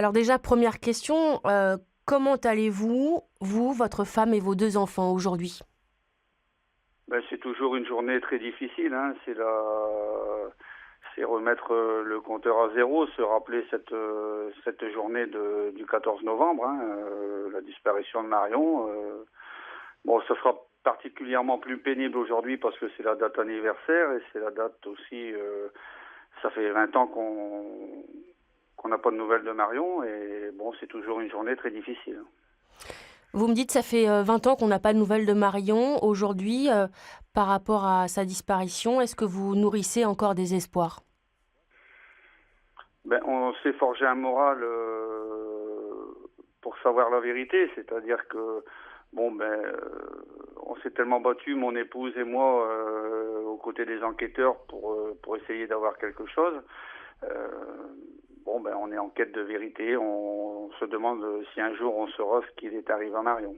Alors déjà, première question, comment allez-vous, vous, votre femme et vos 2 enfants aujourd'hui? Ben, c'est toujours une journée très difficile, hein. C'est remettre le compteur à zéro, se rappeler cette journée du 14 novembre, hein, la disparition de Marion. Bon, ça sera particulièrement plus pénible aujourd'hui parce que c'est la date anniversaire et c'est la date aussi. Ça fait 20 ans qu'on n'a pas de nouvelles de Marion et bon, c'est toujours une journée très difficile. Vous me dites, ça fait 20 ans qu'on n'a pas de nouvelles de Marion. Aujourd'hui, par rapport à sa disparition, est-ce que vous nourrissez encore des espoirs? Ben, on s'est forgé un moral pour savoir la vérité, c'est-à-dire que bon ben on s'est tellement battu, mon épouse et moi, aux côtés des enquêteurs pour essayer d'avoir quelque chose. Euh, bon ben on est en quête de vérité, on se demande si un jour on saura ce qu'il est arrivé à Marion.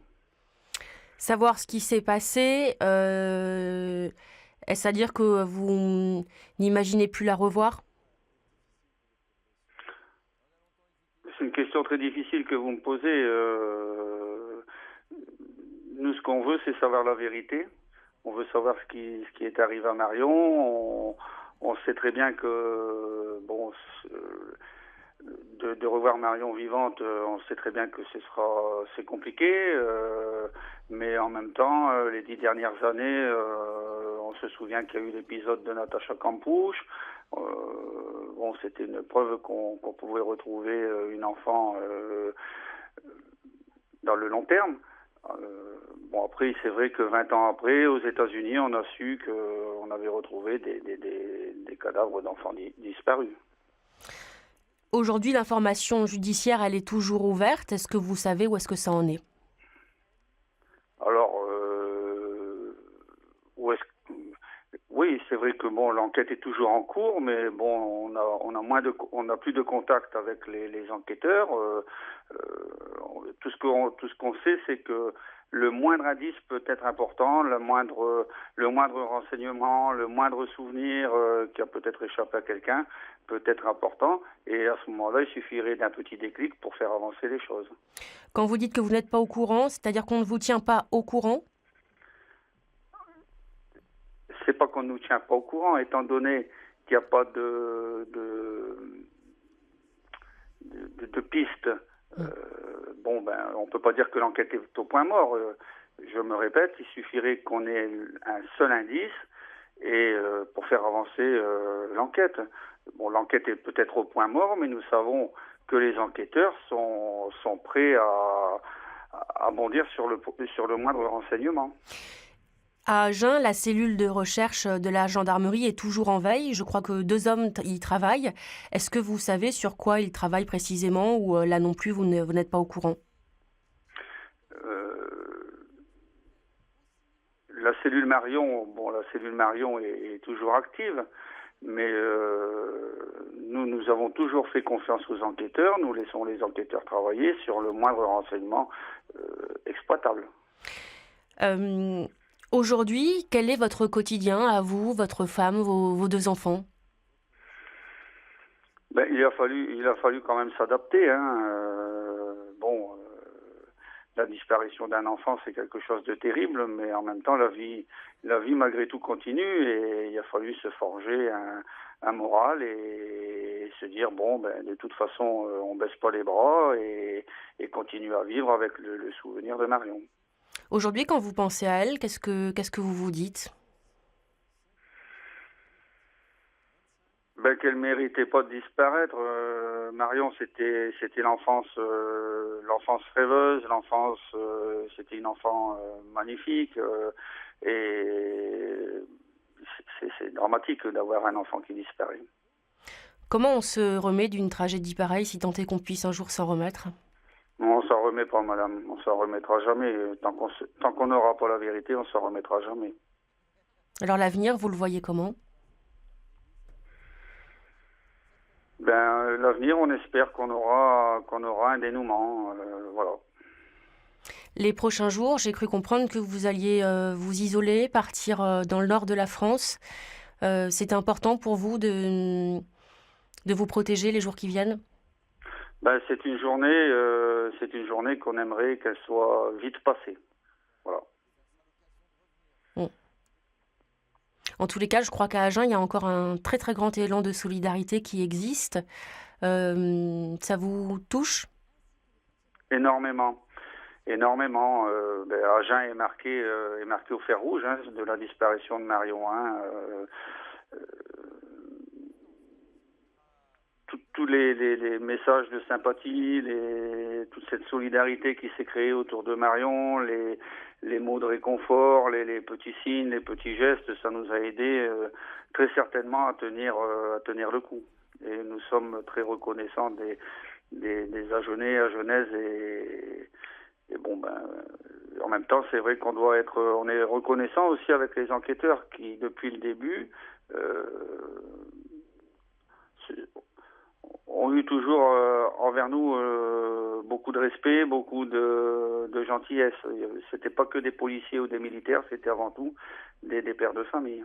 Savoir ce qui s'est passé, est-ce à dire que vous n'imaginez plus la revoir? C'est une question très difficile que vous me posez. Nous, ce qu'on veut, c'est savoir la vérité. On veut savoir ce qui est arrivé à Marion. On sait très bien que, bon, de revoir Marion vivante, on sait très bien que c'est compliqué. Mais en même temps, les 10 dernières années, on se souvient qu'il y a eu l'épisode de Natacha Campouche. Euh, bon, c'était une preuve qu'on pouvait retrouver une enfant dans le long terme. Bon, après, c'est vrai que 20 ans après, aux États-Unis, on a su qu'on avait retrouvé des cadavres d'enfants disparus. Aujourd'hui, l'information judiciaire, elle est toujours ouverte. Est-ce que vous savez où est-ce que ça en est? Alors, où est-ce que- oui, c'est vrai que bon, l'enquête est toujours en cours, mais bon, on a plus de contact avec les enquêteurs. Tout ce qu'on sait, c'est que le moindre indice peut être important, le moindre renseignement, le moindre souvenir qui a peut-être échappé à quelqu'un peut être important. Et à ce moment-là, il suffirait d'un petit déclic pour faire avancer les choses. Quand vous dites que vous n'êtes pas au courant, c'est-à-dire qu'on ne vous tient pas au courant? C'est pas qu'on ne nous tient pas au courant, étant donné qu'il n'y a pas de piste. Bon, ben, on peut pas dire que l'enquête est au point mort. Je me répète, il suffirait qu'on ait un seul indice et pour faire avancer l'enquête. Bon, l'enquête est peut-être au point mort, mais nous savons que les enquêteurs sont prêts à bondir sur le moindre renseignement. À Agen, la cellule de recherche de la gendarmerie est toujours en veille. Je crois que 2 hommes y travaillent. Est-ce que vous savez sur quoi ils travaillent précisément ou là non plus, vous n'êtes pas au courant? Euh, la cellule Marion est toujours active, mais nous avons toujours fait confiance aux enquêteurs. Nous laissons les enquêteurs travailler sur le moindre renseignement exploitable. Euh, Aujourd'hui, quel est votre quotidien à vous, votre femme, vos 2 enfants? Ben, il a fallu quand même s'adapter, hein. Bon, la disparition d'un enfant, c'est quelque chose de terrible, mais en même temps, la vie malgré tout continue et il a fallu se forger un moral et se dire bon, ben, de toute façon, on baisse pas les bras et continue à vivre avec le souvenir de Marion. Aujourd'hui, quand vous pensez à elle, qu'est-ce que vous vous dites? Ben, qu'elle méritait pas de disparaître. Marion, c'était l'enfance rêveuse, c'était une enfant magnifique et c'est dramatique d'avoir un enfant qui disparaît. Comment on se remet d'une tragédie pareille, si tant est qu'on puisse un jour s'en remettre? On s'en remet pas, madame. On s'en remettra jamais. Tant qu'on n'aura pas la vérité, on s'en remettra jamais. Alors l'avenir, vous le voyez comment? Ben, l'avenir, on espère qu'on aura un dénouement. Voilà. Les prochains jours, j'ai cru comprendre que vous alliez vous isoler, partir dans le nord de la France. C'est important pour vous de vous protéger les jours qui viennent? Ben, c'est une journée qu'on aimerait qu'elle soit vite passée. Voilà. Mm. En tous les cas, je crois qu'à Agen, il y a encore un très très grand élan de solidarité qui existe. Ça vous touche? Énormément. Énormément. Agen est marqué au fer rouge, hein, de la disparition de Marion, hein. Tous les messages de sympathie, toute cette solidarité qui s'est créée autour de Marion, les mots de réconfort, les petits signes, les petits gestes, ça nous a aidés très certainement à tenir le coup. Et nous sommes très reconnaissants des Agenais, Agenaises et bon ben en même temps c'est vrai on est reconnaissant aussi avec les enquêteurs qui depuis le début euh, ont eu toujours envers nous beaucoup de respect, beaucoup de gentillesse. C'était pas que des policiers ou des militaires, c'était avant tout des pères de famille.